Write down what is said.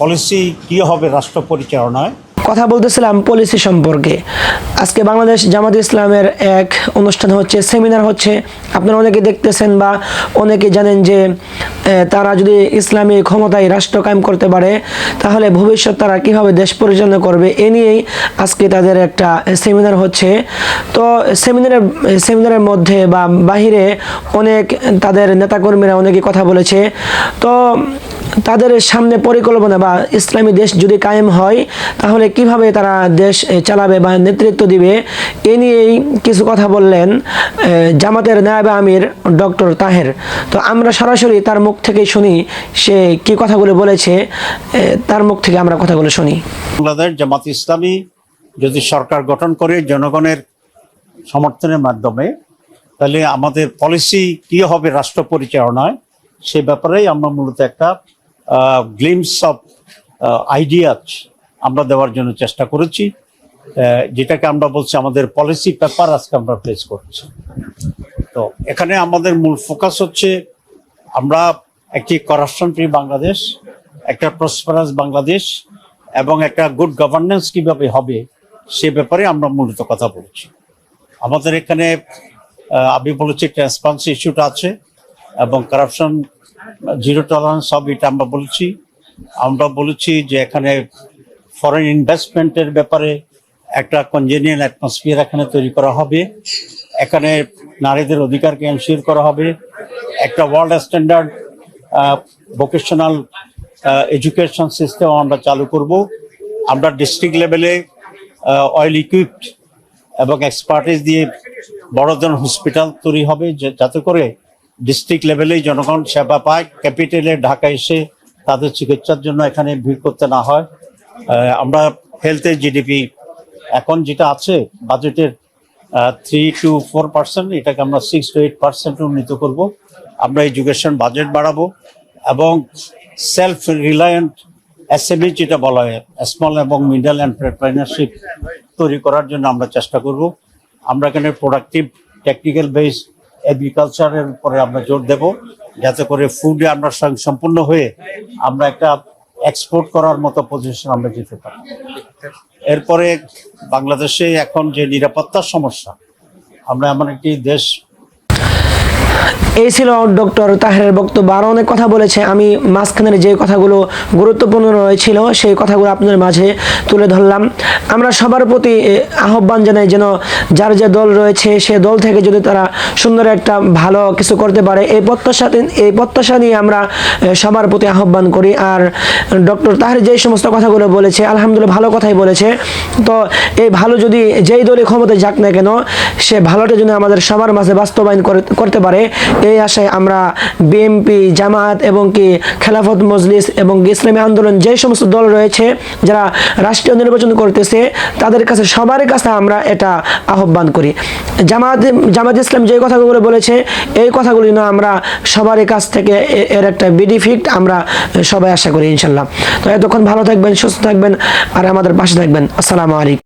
Policy কি হবে রাষ্ট্র পরিচালনায় কথা বলতেছিলাম পলিসি সম্পর্কে। আজকে বাংলাদেশ জামাত ইসলামের এক অনুষ্ঠান হচ্ছে, সেমিনার হচ্ছে। আপনারা অনেকে দেখতেছেন বা অনেকে জানেন যে তারা যদি ইসলামী ক্ষমতায় রাষ্ট্র কায়েম করতে পারে তাহলে ভবিষ্যৎ তারা কীভাবে দেশ পরিচালনা করবে এ নিয়েই আজকে তাদের একটা সেমিনার হচ্ছে। তো সেমিনারের মধ্যে বা বাহিরে অনেক তাদের নেতাকর্মীরা অনেকে কথা বলেছে। তো তাদের সামনে পরিকল্পনা বা ইসলামী দেশ যদি কায়েম হয় তাহলে কিভাবে তারা দেশ চালাবে বা নেতৃত্ব দিবে এ নিয়েই কিছু কথা বললেন জামাতের নায়েবে আমির ডক্টর তাহের। তো আমরা সরাসরি তার মুখ থেকে শুনি সে কি কথাগুলো বলেছে, তার মুখ থেকে আমরা কথাগুলো শুনি। বাংলাদেশ জামাত ইসলামী যদি সরকার গঠন করে জনগণের সমর্থনের মাধ্যমে, তাহলে আমাদের পলিসি কি হবে রাষ্ট্র পরিচালনায় সে ব্যাপারেই আমরা মূলত একটা গ্লিমস অফ আইডিয়াস আমরা দেওয়ার জন্য চেষ্টা করেছি, যেটাকে আমরা বলছি আমাদের পলিসি পেপার আজকে আমরা পেশ করছি। তো এখানে আমাদের মূল ফোকাস হচ্ছে আমরা একটি করাপশন ফ্রি বাংলাদেশ, একটা প্রসপারাস বাংলাদেশ এবং একটা গুড গভর্নেন্স কিভাবে হবে সে ব্যাপারে আমরা মূলত কথা বলছি। আমাদের এখানে আমি বলেছি ট্রান্সপারেন্সি ইস্যুটা আছে এবং কারাপশন জিরো টলারেন্স হবে এটা আমরা বলেছি যে এখানে ফরেন ইনভেস্টমেন্টের ব্যাপারে একটা কনজেনিয়াল অ্যাটমসফিয়ার এখানে তৈরি করা হবে, এখানে নারীদের অধিকারকে এনশিওর করা হবে, একটা world standard vocational education system আমরা চালু করব। আমরা ডিস্ট্রিক্ট লেভেলে অয়েল ইকুইপড এবং এক্সপার্টিস দিয়ে বড় ধরনের হসপিটাল তৈরি হবে যাতে করে ডিস্ট্রিক্ট লেভেলেই জনগণ সেবা পায়, ক্যাপিটালে ঢাকা এসে তাদের চিকিৎসার জন্য এখানে ভিড় করতে না হয়। আমরা হেলথের জিডিপি এখন যেটা আছে বাজেটের 3 to 4%, এটাকে আমরা 6 to 8% উন্নীত করব। আমরা এডুকেশন বাজেট বাড়াবো এবং সেলফ রিলায়েন্ট এসএমই যেটা বলা হয় স্মল এবং মিডল এন্টারপ্রেনারশিপ তৈরি করার জন্য আমরা চেষ্টা করব। আমরা এখানে প্রোডাক্টিভ টেকনিক্যাল বেসড এগ্রিকালচারের উপরে আমরা জোর দেব যাতে করে ফুডে আমরা সম্পূর্ণ হয়ে আমরা একটা এক্সপোর্ট করার মতো পজিশন আমরা যেতে পারি। এরপরে বাংলাদেশে এখন যে নিরাপত্তার সমস্যা, আমরা এমন একটি দেশ। এই ছিল ডক্টর তাহেরের বক্তব্য। আরও অনেক কথা বলেছে, আমি মাঝখানের যে কথাগুলো গুরুত্বপূর্ণ রয়েছিল সেই কথাগুলো আপনাদের মাঝে তুলে ধরলাম। আমরা সবার প্রতি আহ্বান জানাই যেন যার যে দল রয়েছে সে দল থেকে যদি তারা সুন্দর একটা ভালো কিছু করতে পারে এই প্রত্যাশা নিয়ে আমরা সবার প্রতি আহ্বান করি। আর ডক্টর তাহের যেই সমস্ত কথাগুলো বলেছে আলহামদুলিল্লাহ ভালো কথাই বলেছে। তো এই ভালো যদি যেই দলই ক্ষমতায় যাক না কেন সে ভালোটা যেন আমাদের সবার মাঝে বাস্তবায়ন করতে পারে এই আশায় আমরা বিএনপি, জামাত এবং কি খেলাফত মজলিস এবং ইসলামী আন্দোলন যে সমস্ত দল রয়েছে যারা রাষ্ট্রীয় নির্বাচন করতেছে তাদের কাছে সবার কাছে আমরা এটা আহ্বান করি। জামাত ইসলাম যে কথাগুলো বলেছে এই কথাগুলি না আমরা সবার কাছ থেকে এর একটা বেনিফিট আমরা সবাই আশা করি ইনশাল্লাহ। তো এতক্ষণ ভালো থাকবেন, সুস্থ থাকবেন আর আমাদের পাশে থাকবেন। আসসালামু আলাইকুম।